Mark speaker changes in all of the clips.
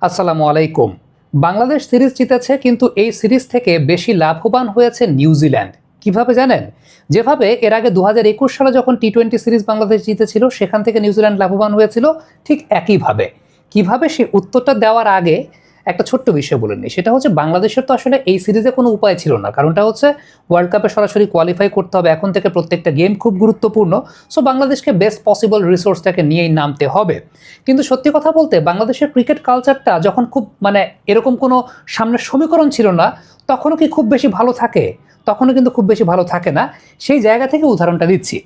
Speaker 1: আসসালামু আলাইকুম। বাংলাদেশ সিরিজ জিতেছে, কিন্তু এই সিরিজ থেকে বেশি লাভবান হয়েছে নিউজিল্যান্ড। কিভাবে জানেন? যেভাবে এর আগে 2021 সালে যখন টি-20 সিরিজ বাংলাদেশ জিতেছিল, সেখান থেকে নিউজিল্যান্ড লাভবান হয়েছিল, ঠিক একইভাবে। কিভাবে, সে উত্তরটা দেওয়ার আগে একটা ছোট্ট বিষয় বলে নিই। সেটা হচ্ছে, বাংলাদেশের তো আসলে এই সিরিজে কোনো উপায় ছিল না। কারণটা হচ্ছে, ওয়ার্ল্ড কাপে সরাসরি কোয়ালিফাই করতে হবে, এখন থেকে প্রত্যেকটা গেম খুব গুরুত্বপূর্ণ। সো বাংলাদেশকে বেস্ট পসিবল রিসোর্সটাকে নিয়েই নামতে হবে। কিন্তু সত্যি কথা বলতে, বাংলাদেশের ক্রিকেট কালচারটা যখন খুব এরকম কোনো সামনের সমীকরণ ছিল না, তখনও কি খুব বেশি ভালো থাকে? তখনও কিন্তু খুব বেশি ভালো থাকে না। সেই জায়গা থেকে উদাহরণটা দিচ্ছি।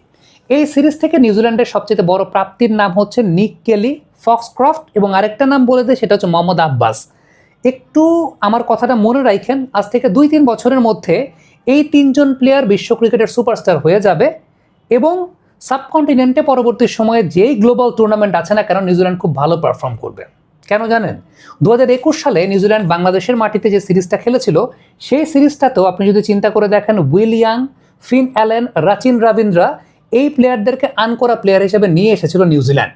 Speaker 1: এই সিরিজ থেকে নিউজিল্যান্ডের সবচেয়ে বড় প্রাপ্তির নাম হচ্ছে নিক কেলি, ফক্সক্রফট, এবং আরেকটা নাম বলে দেয়, সেটা হচ্ছে মোহাম্মদ আব্বাস। একটু আমার কথাটা মনে রাখেন, আজ থেকে 2-3 বছরের মধ্যে এই তিনজন প্লেয়ার বিশ্ব ক্রিকেটের সুপারস্টার হয়ে যাবে, এবং সাবকন্টিনেন্টে পরবর্তী সময়ে যেই গ্লোবাল টুর্নামেন্ট আছে না কেন, নিউজিল্যান্ড খুব ভালো পারফর্ম করবে। কেন জানেন? 2021 সালে নিউজিল্যান্ড বাংলাদেশের মাটিতে যে সিরিজটা খেলেছিল, সেই সিরিজটাতেও আপনি যদি চিন্তা করে দেখেন, Will Young, Finn Allen, Rachin Ravindra, এই প্লেয়ারদেরকে আনকরা প্লেয়ার হিসেবে নিয়ে এসেছিল নিউজিল্যান্ড।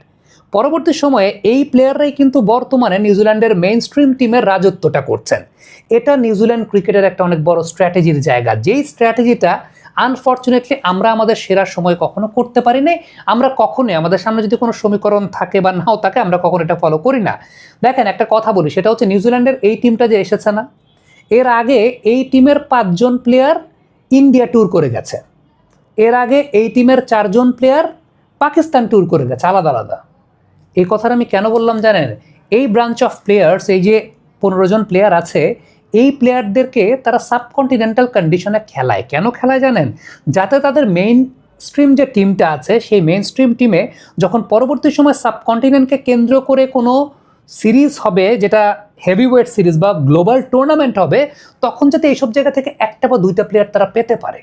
Speaker 1: পরবর্তী সময়ে এই প্লেয়াররাই কিন্তু বর্তমানে নিউজিল্যান্ডের মেইন স্ট্রিম টিমের রাজত্বটা করছেন। এটা নিউজিল্যান্ড ক্রিকেটের একটা অনেক বড় স্ট্র্যাটেজির জায়গা, যেই স্ট্র্যাটেজিটা আনফর্চুনেটলি আমরা আমাদের সেরা সময় কখনো করতে পারি না। আমরা কখনোই, আমাদের সামনে যদি কোনো সমীকরণ থাকে বা নাও থাকে, আমরা কখনো এটা ফলো করি না। দেখেন, একটা কথা বলি, সেটা হচ্ছে, নিউজিল্যান্ডের এই টিমটা যে এসেছে না, এর আগে এই টিমের 5 জন প্লেয়ার ইন্ডিয়া ট্যুর করে গেছে। এর আগে এই টিমের 4 জন প্লেয়ার পাকিস্তান ট্যুর করে গেছে, আলাদা আলাদা। এই কথাটা আমি কেন বললাম জানেন? এই ব্রাঞ্চ অফ প্লেয়ার্স, এই যে 15 জন প্লেয়ার আছে, এই প্লেয়ারদেরকে তারা সাবকন্টিনেন্টাল কন্ডিশনে খেলায়। কেন খেলায় জানেন? যাতে তাদের মেইন স্ট্রিম যে টিমটা আছে, সেই মেইন স্ট্রিম টিমে যখন পরবর্তী সময় সাবকন্টিনেন্টকে কেন্দ্র করে কোনো সিরিজ হবে, যেটা হেভিওয়েট সিরিজ বা গ্লোবাল টুর্নামেন্ট হবে, তখন যাতে এইসব জায়গা থেকে একটা বা দুইটা প্লেয়ার তারা পেতে পারে।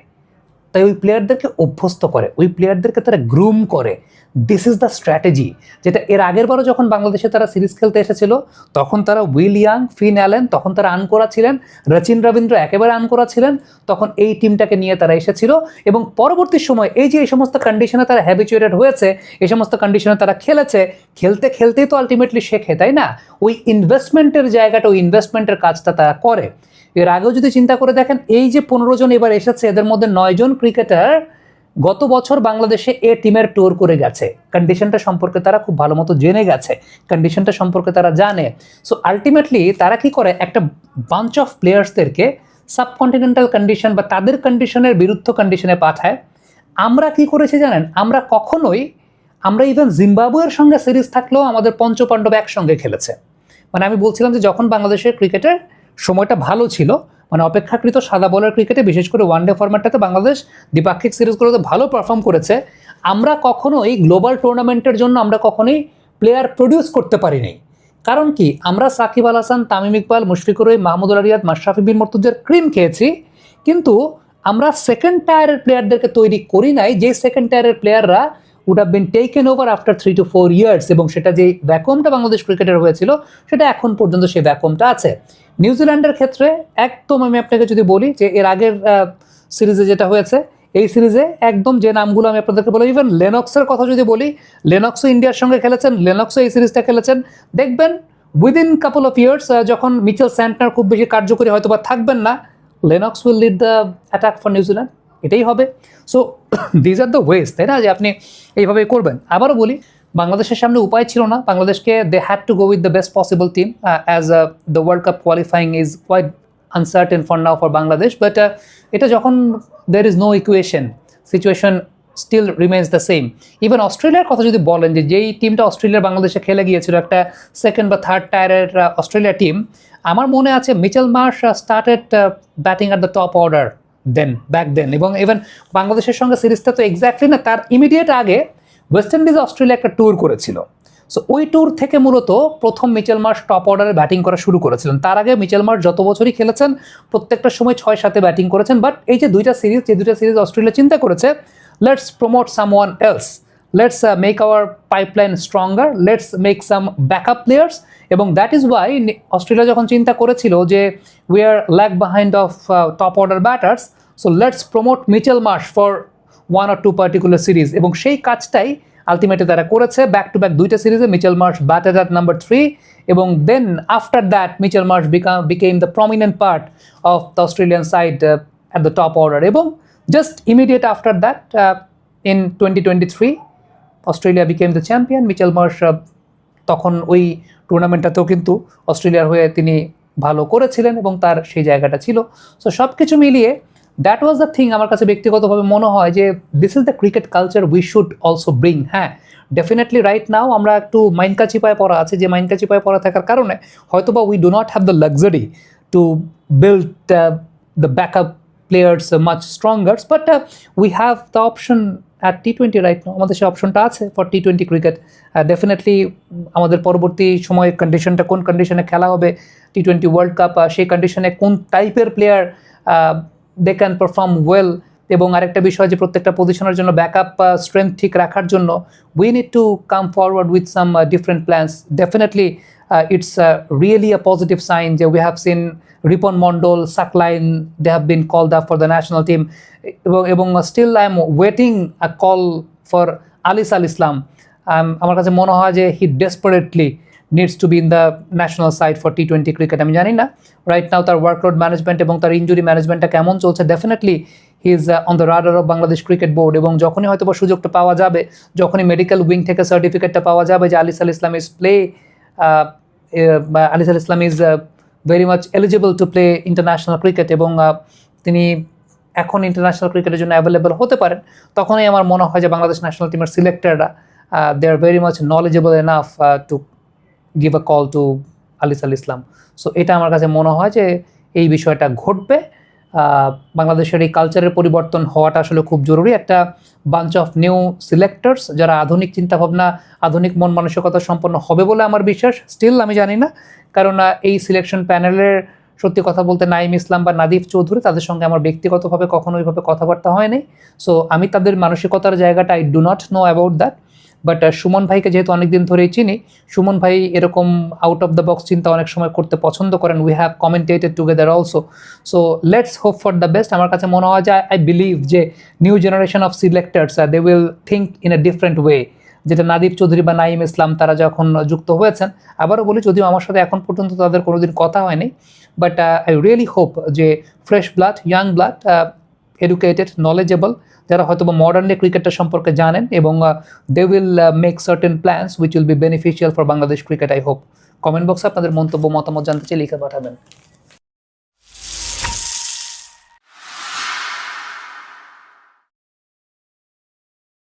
Speaker 1: তাই ওই প্লেয়ারদেরকে অভ্যস্ত করে, ওই প্লেয়ারদেরকে তারা গ্রুম করে। দিস ইজ দ্য স্ট্র্যাটেজি, যেটা এর আগের বারও যখন বাংলাদেশে তারা সিরিজ খেলতে এসেছিল, তখন তারা উইল ইয়াং, ফিন অ্যালেন, তখন তারা আনকরা ছিলেন, রচিন রবীন্দ্র একেবারে আনকরা ছিলেন, তখন এই টিমটাকে নিয়ে তারা এসেছিল। এবং পরবর্তী সময় এই যে এই সমস্ত কন্ডিশনে তারা হ্যাবিচুয়েটেড হয়েছে, এই সমস্ত কন্ডিশনে তারা খেলেছে, খেলতে খেলতেই তো আলটিমেটলি শেখে, তাই না? ওই ইনভেস্টমেন্টের জায়গাটা, ওই ইনভেস্টমেন্টের কাজটা তারা করে। এর আগেও যদি চিন্তা করে দেখেন, এই যে 15 জন এবার এসেছে, এদের মধ্যে 9 জন ক্রিকেটার গত বছর বাংলাদেশে এ টিমের ট্যুর করে গেছে। কন্ডিশনটা সম্পর্কে তারা খুব ভালো মতো জেনে গেছে, কন্ডিশনটা সম্পর্কে তারা জানে। সো আলটিমেটলি তারা কি করে, একটা বাঞ্চ অফ প্লেয়ার্সদেরকে সাবকন্টিনেন্টাল কন্ডিশন বা তাদের কন্ডিশনের বিরুদ্ধ কন্ডিশনে পাঠায়। আমরা কি করেছি জানেন? আমরা ইভেন জিম্বাবুয়ের সঙ্গে সিরিজ থাকলেও আমাদের পঞ্চপাণ্ডব একসঙ্গে খেলেছে। আমি বলছিলাম যে, যখন বাংলাদেশের ক্রিকেটের সময়টা ভালো ছিল, অপেক্ষাকৃত সাদা বলের ক্রিকেটে, বিশেষ করে ওয়ানডে ফরম্যাটটাতে বাংলাদেশ দ্বিপাক্ষিক সিরিজগুলোতে ভালো পারফর্ম করেছে। আমরা কখনোই গ্লোবাল টুর্নামেন্টের জন্য আমরা কখনোই প্লেয়ার প্রডিউস করতে পারিনি। কারণ কি? আমরা সাকিব আল হাসান, তামিম ইকবাল, মুশফিকুর রহিম, মাহমুদুল রিয়াদ, মাশরাফি বিন মুর্তজার ক্রিম খেয়েছি, কিন্তু আমরা সেকেন্ড টায়ারের প্লেয়ারদেরকে তৈরি করি নাই, যে সেকেন্ড টায়ারের প্লেয়াররা would have been taken over after 3 to 4 years, এবং সেটা যে ভ্যাকুয়ামটা বাংলাদেশ ক্রিকেটের হয়েছিল, সেটা এখন পর্যন্ত সেই ভ্যাকুয়ামটা আছে। নিউজিল্যান্ডের ক্ষেত্রে একদম, আমি আপনাকে যদি বলি যে, এর আগের সিরিজে যেটা হয়েছে, এই সিরিজে একদম যে নামগুলো আমি আপনাদেরকে বলি, ইভেন লেনক্সের কথা যদি বলি, লেনক্সও ইন্ডিয়ার সঙ্গে খেলেছেন, লেনক্সও এই সিরিজটা খেলেছেন। দেখবেন উইদিন কাপল অফ ইয়ার্স, যখন মিচেল স্যান্টনার খুব বেশি কার্যকরী হয়তো বা থাকবেন না, Lennox will lead the attack for New Zealand. এটাই হবে। So these are the ways, তাই না, যে আপনি এইভাবেই করবেন। আবারও বলি, বাংলাদেশের সামনে উপায় ছিল না। বাংলাদেশকে they had to go with the best possible team, as the World Cup qualifying is quite uncertain for now for Bangladesh. But এটা যখন there is no equation, situation still remains the same. Even অস্ট্রেলিয়ার কথা যদি বলেন, যে যেই টিমটা অস্ট্রেলিয়ার বাংলাদেশে খেলে গিয়েছিল, একটা সেকেন্ড বা থার্ড টায়ারের অস্ট্রেলিয়া টিম, আমার মনে আছে Mitchell Marsh started batting at the top order back দেন। এবং ইভেন বাংলাদেশের সঙ্গে সিরিজটা তো এক্স্যাক্টলি না, তার ইমিডিয়েট আগে ওয়েস্ট ইন্ডিজ অস্ট্রেলিয়া একটা ট্যুর করেছিল। সো ওই ট্যুর থেকে মূলত প্রথম মিচেল মার্শ টপ অর্ডারে ব্যাটিং করা শুরু করেছিলেন। তার আগে মিচেল মার্শ যত বছরই খেলেছেন, প্রত্যেকটা সময় 6-7 ব্যাটিং করেছেন। বাট এই যে দুইটা সিরিজ অস্ট্রেলিয়া চিন্তা করেছে, let's promote someone else, let's make our pipeline stronger, let's make some backup players. এবং দ্যাট ইজ ওয়াই অস্ট্রেলিয়া যখন চিন্তা করেছিল যে we are lag behind of top order batters, so let's promote Mitchell Marsh for 1 or 2 particular series. এবং সেই কাজটাই ultimately তারা করেছে ব্যাক টু ব্যাক দুইটা সিরিজে। Mitchell Marsh batted at number 3 এবং then after that Mitchell Marsh became the prominent part of the Australian side at the top order. এবং just immediate after that in 2023 Australia became the champion. Mitchell Marsh তখন ওই টুর্নামেন্টটাতেও কিন্তু অস্ট্রেলিয়ার হয়ে তিনি ভালো করেছিলেন এবং তার সেই জায়গাটা ছিল। সো সব কিছু মিলিয়ে দ্যাট ওয়াজ দ্য থিং। আমার কাছে ব্যক্তিগতভাবে মনে হয় যে this is the cricket culture we should also bring. হ্যাঁ, ডেফিনেটলি রাইট নাও আমরা একটু মাইনকা চিপায় পড়া আছে, যে মাইনকা চিপায় পড়া থাকার কারণে হয়তোবা we do not have the luxury to build the backup players much stronger, but we have the option at T20 right now. আমাদের সেই অপশনটা আছে ফর T20 ক্রিকেট। ডেফিনেটলি আমাদের পরবর্তী সময়ে কন্ডিশনটা কোন কন্ডিশনে খেলা হবে T20 ওয়ার্ল্ড কাপ, সেই কন্ডিশনে কোন টাইপের player they can perform well, এবং আরেকটা বিষয় যে প্রত্যেকটা পজিশনের জন্য ব্যাকআপ স্ট্রেংথ ঠিক রাখার জন্য we need to come forward with some different plans. Definitely it's really a positive sign যে we have seen Ripon Mondal, Saqlain, they have been called up for the national team, এবং still I am waiting a call for আলিস আল ইসলাম। আমার কাছে মনে হয় যে he desperately needs to be in the national side for T20 cricket. আমি জানি না right now তার ওয়ার্কলোড ম্যানেজমেন্ট এবং তার ইনজুরি ম্যানেজমেন্টটা কেমন চলছে। Definitely he is on the radar of Bangladesh cricket board, এবং যখনই হয়তো সুযোগটা পাওয়া যাবে, যখনই মেডিকেল উইং থেকে সার্টিফিকেটটা পাওয়া যাবে যে Alis Al Islam is play Alis Al Islam is very much eligible to play international cricket, এবং তিনি এখন ইন্টারন্যাশনাল ক্রিকেটের জন্য অ্যাভেলেবল হতে পারেন, তখনই আমার মনে হয় যে বাংলাদেশ ন্যাশনাল টিমের সিলেক্টররা they are very much knowledgeable enough to give a call to Alis Al Islam. So এটা আমার কাছে মনে হয় যে এই বিষয়টা ঘটবে। বাংলাদেশের এই কালচারের পরিবর্তন হওয়াটা আসলে খুব জরুরি। একটা বাঞ্চ অফ নিউ সিলেক্টরস যারা আধুনিক চিন্তাভাবনা, আধুনিক মন মানসিকতা সম্পন্ন হবে বলে আমার বিশ্বাস। স্টিল আমি জানি না, কারণ এই সিলেকশন প্যানেলের সত্যি কথা বলতে নাইম ইসলাম বা নাদিফ চৌধুরী, তাদের সঙ্গে আমার ব্যক্তিগতভাবে কখনো ওইভাবে কথাবার্তা হয়নি। সো আমি তাদের মানসিকতার জায়গাটা I do not know about that. But Suman ভাইকে যেহেতু অনেকদিন ধরেই চিনি, সুমন ভাই এরকম আউট অফ দ্য বক্স চিন্তা অনেক সময় করতে পছন্দ করেন। We have commentated together also. So let's hope for the best. আমার কাছে মনে হয় যে আই বিলিভ যে new generation of selectors they will think in a different way, যেটা নাদিফ চৌধুরী বা নাইম ইসলাম তারা যখন যুক্ত হয়েছেন। আবারও বলি, যদিও আমার সাথে এখন পর্যন্ত তাদের কোনোদিন কথা হয়নি, বাট আই রিয়েলি হোপ যে fresh blood, young blood, educated, knowledgeable, যারা হয়তো বা মডার্ন ডে ক্রিকেটটা সম্পর্কে জানেন, এবং they will make certain plans which will be beneficial for Bangladesh cricket. I hope. Comment বক্সে আপনাদের মন্তব্য, মতামত জানতে চাই লিখে পাঠাবেন।